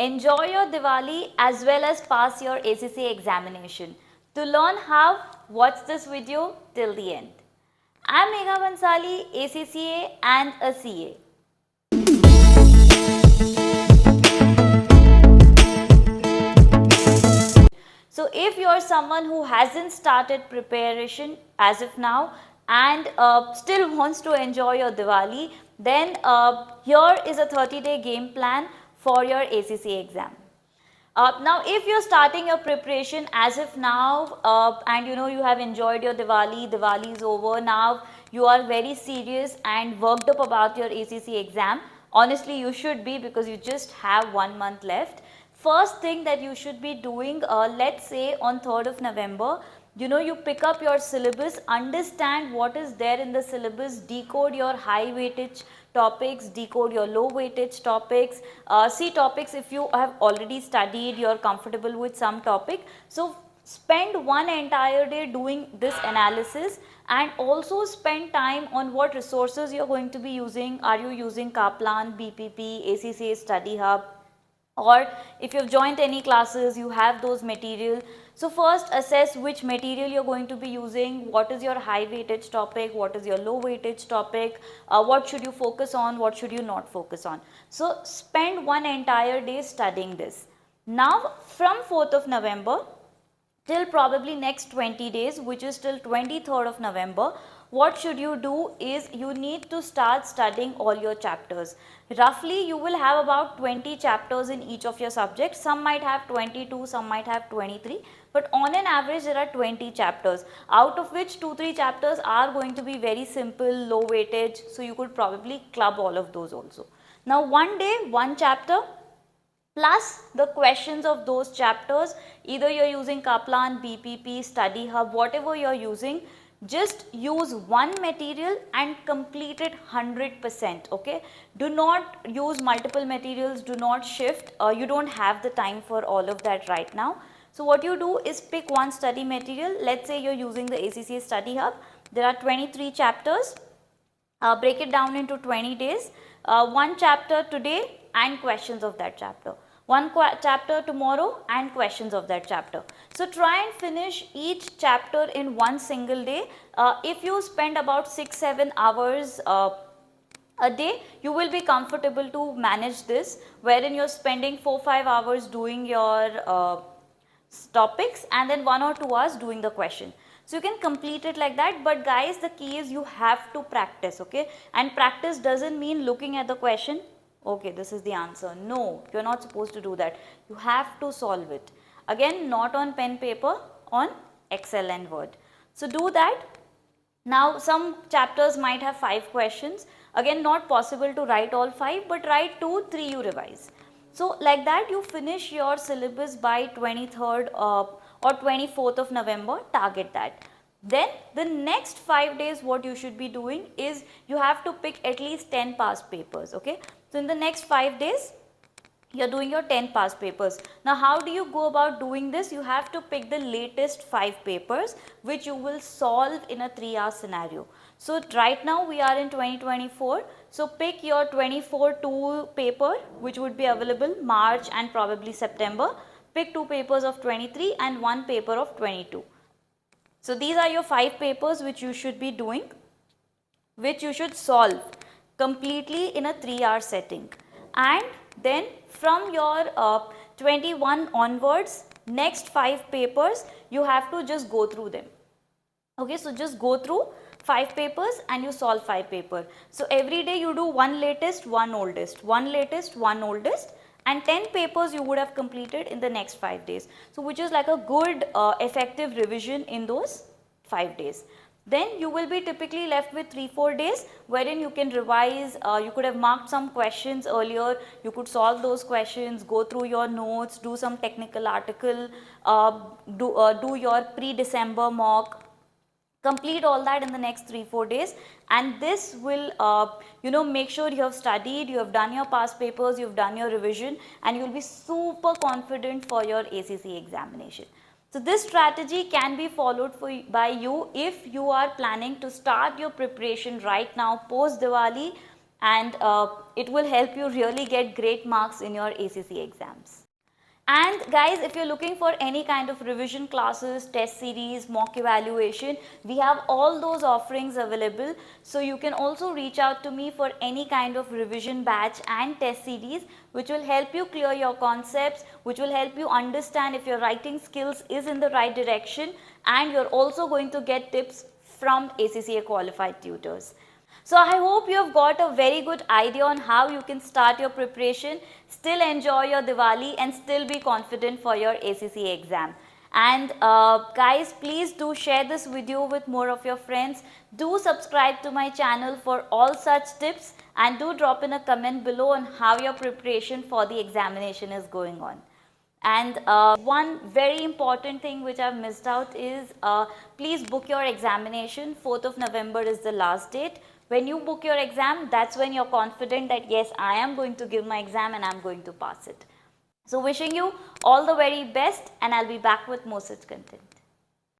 Enjoy your Diwali as well as pass your ACCA examination. To learn how, watch this video till the end. I am Megha Bansali, ACCA and a CA. So if you are someone who hasn't started preparation as of now and still wants to enjoy your Diwali, then here is a 30-day game plan for your ACCA exam. Now if you're starting your preparation as of now and you have enjoyed your Diwali is over, now you are very serious and worked up about your ACCA exam. Honestly, you should be, because you just have 1 month left. First thing that you should be doing, let's say on 3rd of November, you pick up your syllabus, understand what is there in the syllabus, decode your high weightage topics, decode your low weightage topics, see topics if you have already studied, you are comfortable with some topic. So spend one entire day doing this analysis, and also spend time on what resources you are going to be using. Are you using Kaplan, BPP, ACCA Study Hub? Or if you have joined any classes, you have those material. So first assess which material you are going to be using, what is your high weightage topic, what is your low weightage topic, what should you focus on, what should you not focus on. So spend one entire day studying this. Now from 4th of November till probably next 20 days, which is till 23rd of November, what should you do is you need to start studying all your chapters. Roughly you will have about 20 chapters in each of your subjects. Some might have 22, some might have 23, but on an average there are 20 chapters, out of which 2-3 chapters are going to be very simple, low weightage, so you could probably club all of those also. Now one day, one chapter, plus the questions of those chapters, either you are using Kaplan, BPP, Study Hub, whatever you are using, just use one material and complete it 100%, okay. Do not use multiple materials, do not shift, you don't have the time for all of that right now. So what you do is pick one study material. Let's say you're using the ACCA Study Hub, there are 23 chapters, break it down into 20 days, one chapter today and questions of that chapter, one chapter tomorrow and questions of that chapter. So try and finish each chapter in one single day. If you spend about 6-7 hours a day, you will be comfortable to manage this, wherein you're spending 4-5 hours doing your topics and then 1 or 2 hours doing the question. So you can complete it like that, but guys, the key is you have to practice, okay. And practice doesn't mean looking at the question, okay, this is the answer. No, you're not supposed to do that. You have to solve it. Again, not on pen paper, on Excel and Word. So do that. Now some chapters might have 5 questions. Again, not possible to write all 5, but write 2, 3 you revise. So like that you finish your syllabus by 23rd or 24th of November, target that. Then the next 5 days what you should be doing is you have to pick at least 10 past papers, okay. So in the next 5 days you are doing your 10 past papers. Now how do you go about doing this? You have to pick the latest 5 papers which you will solve in a 3-hour scenario. So right now we are in 2024, so pick your 24-2 paper which would be available March and probably September. Pick 2 papers of 23 and 1 paper of 22. So these are your 5 papers which you should be doing, which you should solve completely in a 3-hour setting. And then from your 21 onwards, next 5 papers you have to just go through them, okay. So just go through 5 papers and you solve 5 papers. So every day you do one latest, one oldest, one latest, one oldest, and 10 papers you would have completed in the next 5 days. So which is like a good effective revision in those 5 days. Then you will be typically left with 3-4 days wherein you can revise, you could have marked some questions earlier, you could solve those questions, go through your notes, do some technical article, do your pre-December mock, complete all that in the next 3-4 days, and this will make sure you have studied, you have done your past papers, you have done your revision, and you will be super confident for your ACCA examination. So this strategy can be followed by you if you are planning to start your preparation right now post Diwali and it will help you really get great marks in your ACC exams. And guys, if you're looking for any kind of revision classes, test series, mock evaluation, we have all those offerings available. So you can also reach out to me for any kind of revision batch and test series, which will help you clear your concepts, which will help you understand if your writing skills is in the right direction, and you're also going to get tips from ACCA qualified tutors. So I hope you have got a very good idea on how you can start your preparation, still enjoy your Diwali and still be confident for your ACCA exam. And guys, please do share this video with more of your friends. Do subscribe to my channel for all such tips, and do drop in a comment below on how your preparation for the examination is going on. And one very important thing which I've missed out is please book your examination. 4th of November is the last date. When you book your exam, that's when you're confident that yes, I am going to give my exam and I'm going to pass it. So wishing you all the very best, and I'll be back with more such content.